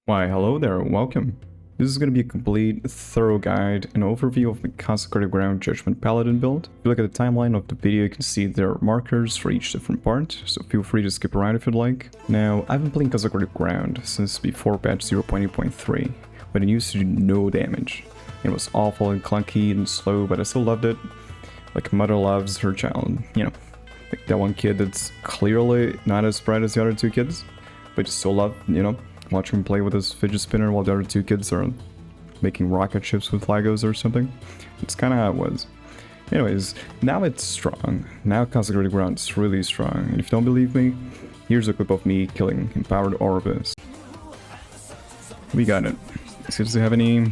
Why, hello there, welcome. This is going to be a complete, thorough guide and overview of the Consecrated Ground Judgement Paladin build. If you look at the timeline of the video, you can see there are markers for each different part, so feel free to skip around if you'd like. Now, I've been playing Consecrated Ground since before patch 0.8.3, but it used to do no damage. It was awful and clunky and slow, but I still loved it. Like a mother loves her child, you know. Like that one kid that's clearly not as bright as the other two kids, but you still love, you know, watching him play with his fidget spinner while the other two kids are making rocket ships with Legos or something. It's kind of how it was. Anyways, now it's strong. Now Consecrated Ground is really strong. And if you don't believe me, here's a clip of me killing empowered Orobyss. We got it. Does it have any...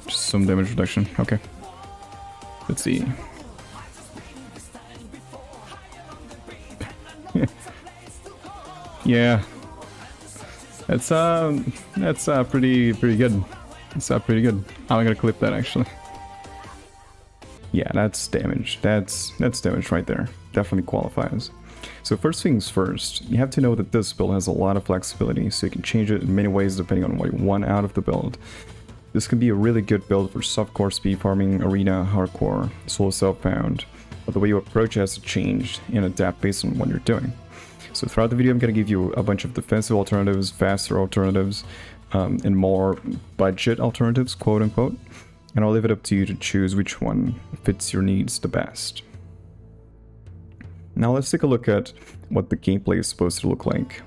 Just some damage reduction. Okay. Let's see. Yeah. That's pretty good. It's pretty good. I'm gonna clip that actually. Yeah, that's damage. That's damage right there. Definitely qualifies. So first things first, you have to know that this build has a lot of flexibility, so you can change it in many ways depending on what you want out of the build. This can be a really good build for softcore speed farming, arena, hardcore, solo self-bound, but the way you approach it has to change and adapt based on what you're doing. So throughout the video, I'm going to give you a bunch of defensive alternatives, faster alternatives, and more budget alternatives, quote unquote. And I'll leave it up to you to choose which one fits your needs the best. Now let's take a look at what the gameplay is supposed to look like.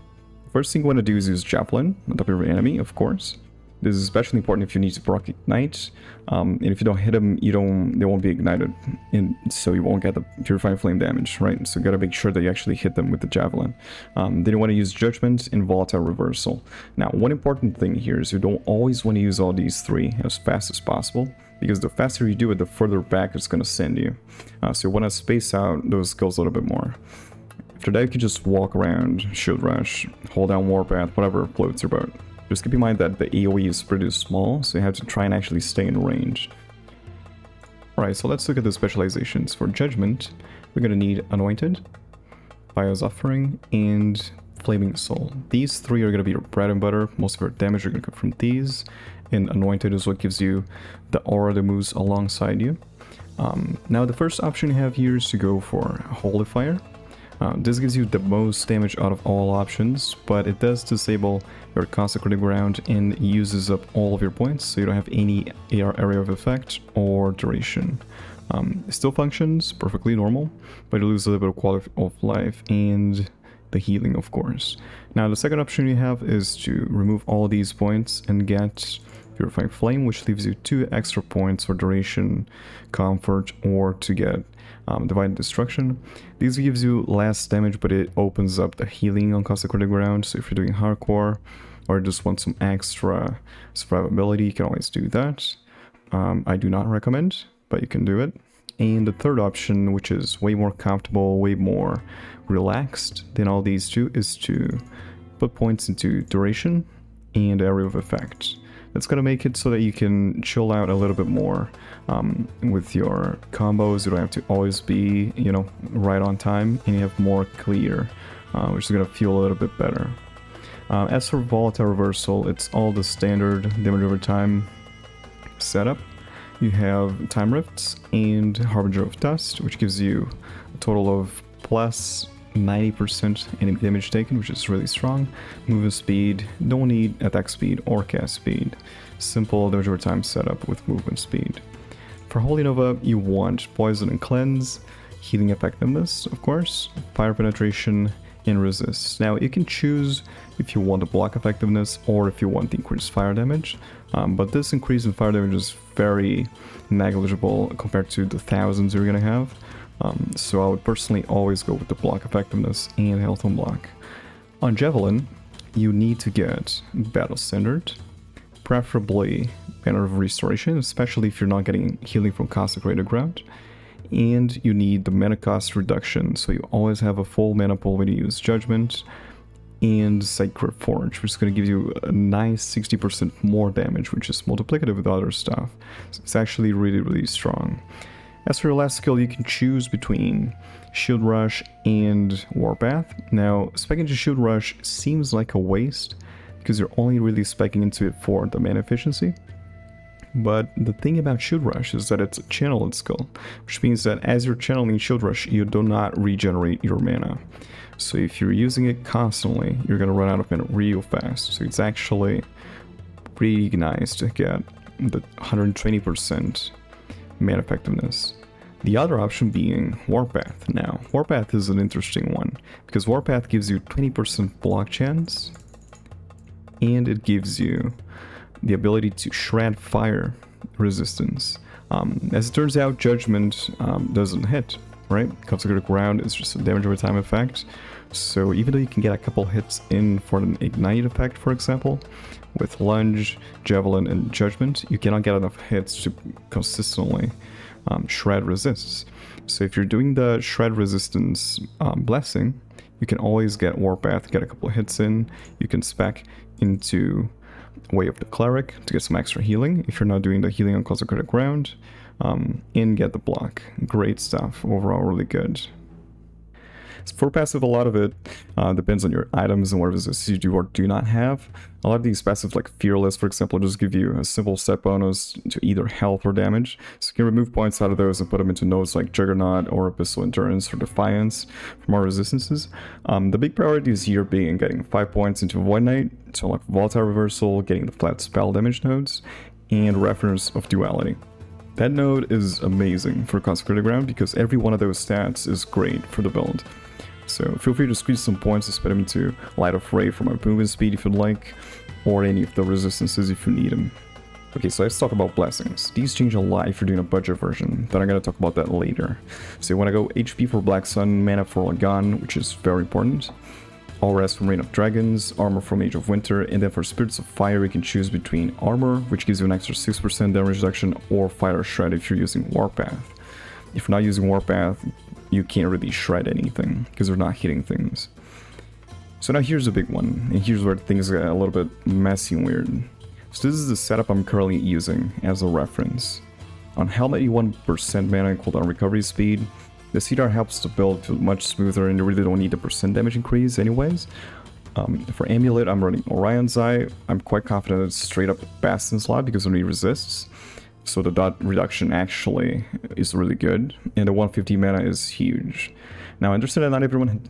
First thing you want to do is use Javelin on top of your enemy, of course. This is especially important if you need to proc Ignite, and if you don't hit them, they won't be ignited, and so you won't get the Purifying Flame damage, right? So you gotta make sure that you actually hit them with the Javelin. Then you want to use Judgement and Volatile Reversal. Now, one important thing here is you don't always want to use all these three as fast as possible, because the faster you do it, the further back it's going to send you. So you want to space out those skills a little bit more. After that, you can just walk around, Shield Rush, hold down Warpath, whatever floats your boat. Just keep in mind that the AoE is pretty small, so you have to try and actually stay in range. Alright, so let's look at the specializations. For Judgement, we're going to need Anointed, Fire's Offering, and Flaming Soul. These three are going to be your bread and butter. Most of your damage are going to come from these, and Anointed is what gives you the aura that moves alongside you. Now the first option you have here is to go for Holy Fire. This gives you the most damage out of all options, but it does disable your Consecrated Ground and uses up all of your points, so you don't have any area of effect or duration. It still functions perfectly normal, but you lose a little bit of quality of life and the healing, of course. Now the second option you have is to remove all these points and get Purifying Flame, which leaves you 2 extra points for duration, comfort, or to get Divine Destruction. This gives you less damage, but it opens up the healing on Consecrated Ground, so if you're doing hardcore or just want some extra survivability, you can always do that. I do not recommend, but you can do it. And the third option, which is way more comfortable, way more relaxed than all these two, is to put points into duration and area of effect. That's going to make it so that you can chill out a little bit more with your combos. You don't have to always be, you know, right on time, and you have more clear, which is going to feel a little bit better. As for Volatile Reversal, it's all the standard damage over time setup. You have Time Rifts and Harbinger of Dust, which gives you a total of plus 90% enemy damage taken, which is really strong. Movement speed, don't need attack speed or cast speed. Simple damage over time setup with movement speed. For Holy Nova, you want Poison and Cleanse, Healing Effectiveness, of course, Fire Penetration, and Resist. Now, you can choose if you want the block effectiveness or if you want the increased fire damage, but this increase in fire damage is very negligible compared to the thousands you're going to have. So I would personally always go with the block effectiveness and health on block. On Javelin, you need to get Battle Standard, preferably Banner of Restoration, especially if you're not getting healing from Consecrated Ground. And you need the mana cost reduction, so you always have a full mana pool when you use Judgement, and Sacred Forge, which is going to give you a nice 60% more damage, which is multiplicative with other stuff. So it's actually really, really strong. As for your last skill, you can choose between Shield Rush and Warpath. Now, spec into Shield Rush seems like a waste, because you're only really speccing into it for the mana efficiency. But the thing about Shield Rush is that it's a channeled skill, which means that as you're channeling Shield Rush, you do not regenerate your mana. So if you're using it constantly, you're going to run out of mana real fast. So it's actually pretty nice to get the 120% mana effectiveness. The other option being Warpath. Now, Warpath is an interesting one, because Warpath gives you 20% block chance, and it gives you the ability to shred fire resistance. As it turns out, Judgement doesn't hit, right? Consecrated Ground is just a damage over time effect, so even though you can get a couple hits in for an Ignite effect, for example, with Lunge, Javelin, and Judgement, you cannot get enough hits to consistently shred resists. So if you're doing the shred resistance blessing, you can always get Warpath, get a couple of hits in. You can spec into Way of the Cleric to get some extra healing if you're not doing the healing on Consecrated Ground, and get the block. Great stuff, overall really good. For passive, a lot of it depends on your items and what resistances you do or do not have. A lot of these passives, like Fearless, for example, just give you a simple set bonus to either health or damage. So you can remove points out of those and put them into nodes like Juggernaut or Abyssal Endurance or Defiance for more resistances. The big priorities here being getting 5 points into Void Knight, so like Volatile Reversal, getting the flat spell damage nodes, and Reference of Duality. That node is amazing for Consecrated Ground because every one of those stats is great for the build. So feel free to squeeze some points to spit them into Light of Ray for my movement speed if you'd like, or any of the resistances if you need them. Okay, so let's talk about blessings. These change a lot if you're doing a budget version, but I'm going to talk about that later. So you want to go HP for Black Sun, Mana for Lagan, which is very important, All Rest from Reign of Dragons, Armor from Age of Winter, and then for Spirits of Fire you can choose between Armor, which gives you an extra 6% damage reduction, or Fire Shred if you're using Warpath. If you're not using Warpath, you can't really shred anything because they're not hitting things. So now here's a big one, and here's where things get a little bit messy and weird. So this is the setup I'm currently using as a reference. On Helmet, you 1% mana and cooldown recovery speed. The CDR helps the build feel much smoother, and you really don't need the percent damage increase anyways. For Amulet, I'm running Orion's Eye. I'm quite confident it's straight up Bastion slot because it only resists. So the dot reduction actually is really good, and the 150 mana is huge. Now I understand that not everyone,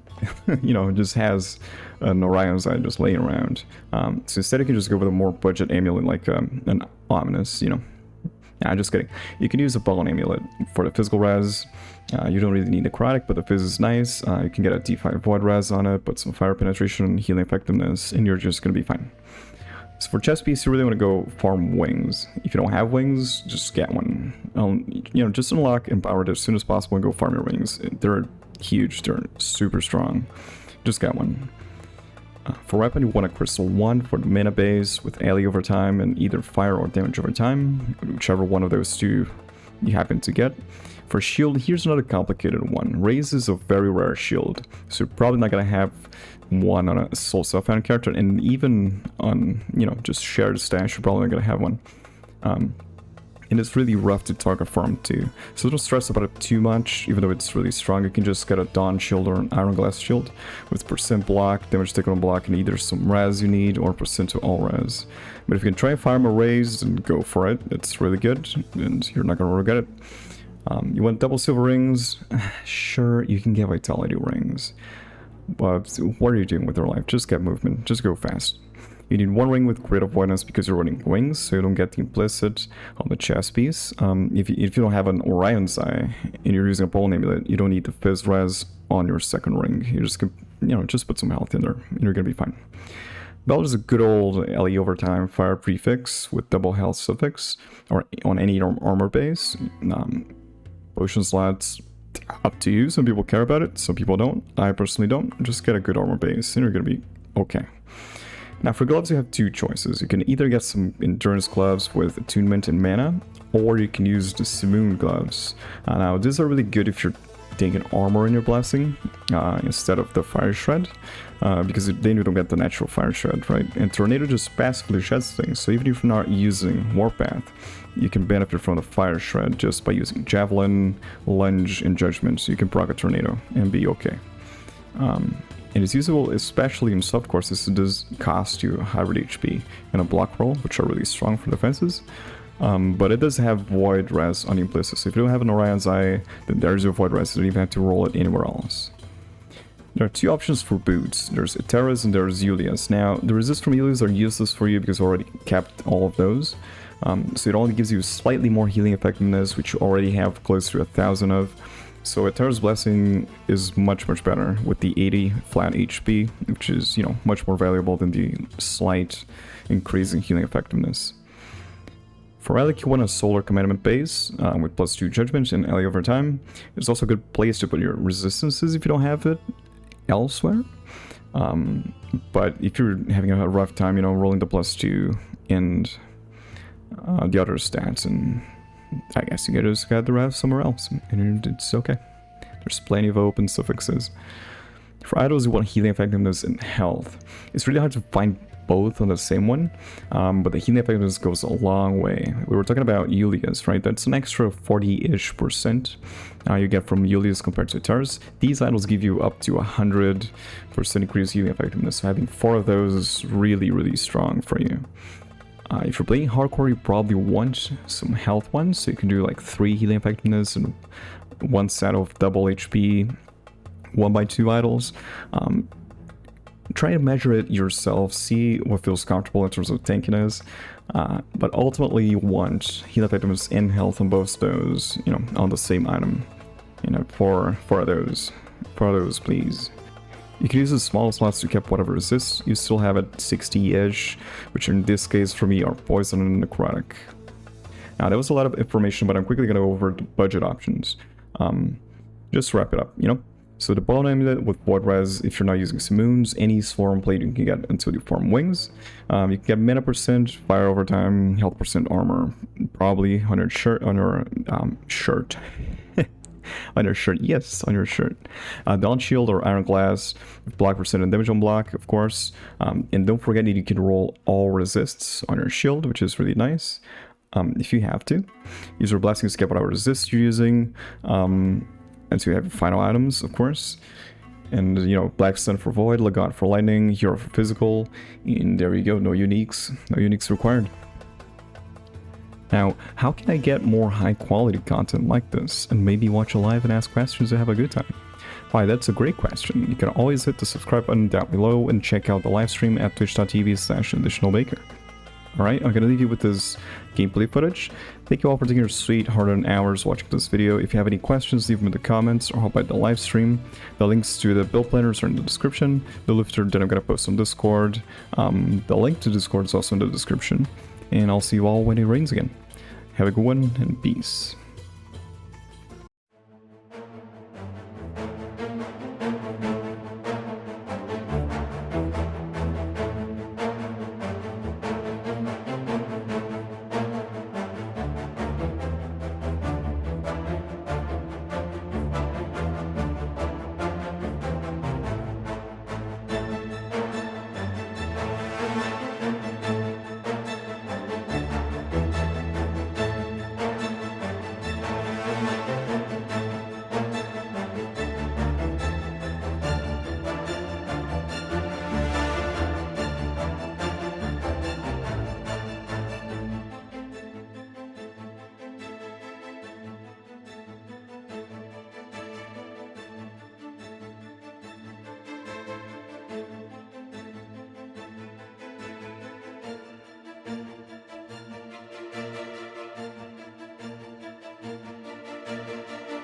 just has an Orion's Eye just laying around. So instead you can just go with a more budget amulet like an Ominous, Nah, just kidding. You can use a Bone Amulet for the physical res. You don't really need necrotic, but the fizz is nice. You can get a D5 Void res on it, put some fire penetration, healing effectiveness, and you're just gonna be fine. So for chest piece, you really want to go farm wings. If you don't have wings, just get one. Just unlock Empowered as soon as possible and go farm your wings. They're huge, they're super strong. Just get one. For weapon, you want a Crystal 1 for the mana base with ally over time and either fire or damage over time, whichever one of those two you happen to get. For shield, here's another complicated one. Raise is a very rare shield, so you're probably not going to have one on a Soul Self-Found character, and even on, just shared stash, you're probably not going to have one. And it's really rough to target farm too, so don't stress about it too much. Even though it's really strong, you can just get a Dawn shield or an Iron Glass shield with % block, damage taken on block, and either some res you need or % to all res. But if you can try and farm a raise, then go for it. It's really good, and you're not going to regret it. You want double silver rings? Sure, you can get vitality rings. But what are you doing with your life? Just get movement, just go fast. You need one ring with creative voidness because you're running wings, so you don't get the implicit on the chest piece. If you don't have an Orion's Eye and you're using a Pole Amulet, you don't need the Fizz res on your second ring. You just put some health in there and you're gonna be fine. Belt is a good old LE overtime fire prefix with double health suffix, or on any armor base. Potion slots, up to you. Some people care about it, some people don't. I personally don't. Just get a good armor base and you're gonna be okay. Now for gloves, you have two choices. You can either get some endurance gloves with attunement and mana, or you can use the Simoon gloves. Now these are really good if you're taking armor in your blessing instead of the fire shred, because then you don't get the natural fire shred, right? And Tornado just passively sheds things, so even if you're not using Warpath, you can benefit from the fire shred just by using Javelin, Lunge, and Judgment, so you can proc a Tornado and be okay. And it's usable especially in soft courses. It does cost you 100 HP and a block roll, which are really strong for defenses. But it does have Void Res on Implicit, so if you don't have an Orion's Eye, then there's your Void Res, you don't even have to roll it anywhere else. There are two options for boots. There's Eteras and there's Julias. Now, the resist from Julias are useless for you because you already kept all of those. So it only gives you slightly more healing effectiveness, which you already have close to 1,000 of. So Etera's Blessing is much better with the 80 flat HP, which is, you know, much more valuable than the slight increase in healing effectiveness. For Relic, you want a Solar Commandment base with +2 Judgment and LA over time. It's also a good place to put your resistances if you don't have it elsewhere. But if you're having a rough time, you know, rolling the +2 and the other stats, and I guess you just got the rest somewhere else, and it's okay. There's plenty of open suffixes. For idols, you want healing effectiveness and health. It's really hard to find both on the same one, but the healing effectiveness goes a long way. We were talking about Julius, right? That's an extra 40-ish% you get from Julius compared to Etars. These idols give you up to 100% increased healing effectiveness, so having 4 of those is really strong for you. If you're playing hardcore, you probably want some health ones, so you can do like 3 healing effectiveness and 1 set of double HP 1x2 idols. Try to measure it yourself, see what feels comfortable in terms of tankiness, but ultimately you want healing effectiveness and health on both those, you know, on the same item. You know, for those, please. You can use the small slots to keep whatever resists. You still have it 60-ish, which in this case for me are poison and necrotic. Now that was a lot of information, but I'm quickly going to go over the budget options. Just to wrap it up, you know. So the Paladin amulet with Void Res, if you're not using Simoons, any Swarm Plate you can get until you form wings. You can get mana %, fire over time, health %, armor, probably on your shirt, shirt. On your shirt, yes, on your shirt. Dawn Shield or Iron Glass, block % and damage on block, of course. And don't forget that you can roll all resists on your shield, which is really nice. If you have to. Use your blessings to get whatever resist you're using. And so you have your final items, of course. And, you know, Black Stun for Void, Legat for Lightning, Hero for Physical. And there you go, no uniques. No uniques required. Now, how can I get more high-quality content like this, and maybe watch a live and ask questions and have a good time? Why, that's a great question. You can always hit the subscribe button down below and check out the live stream at twitch.tv/additionalbaker. Alright, I'm gonna leave you with this gameplay footage. Thank you all for taking your sweet hard-earned hours watching this video. If you have any questions, leave them in the comments or hop by the live stream. The links to the build planners are in the description. The lifter that I'm gonna post on Discord. The link to Discord is also in the description. And I'll see you all when it rains again. Have a good one, and peace.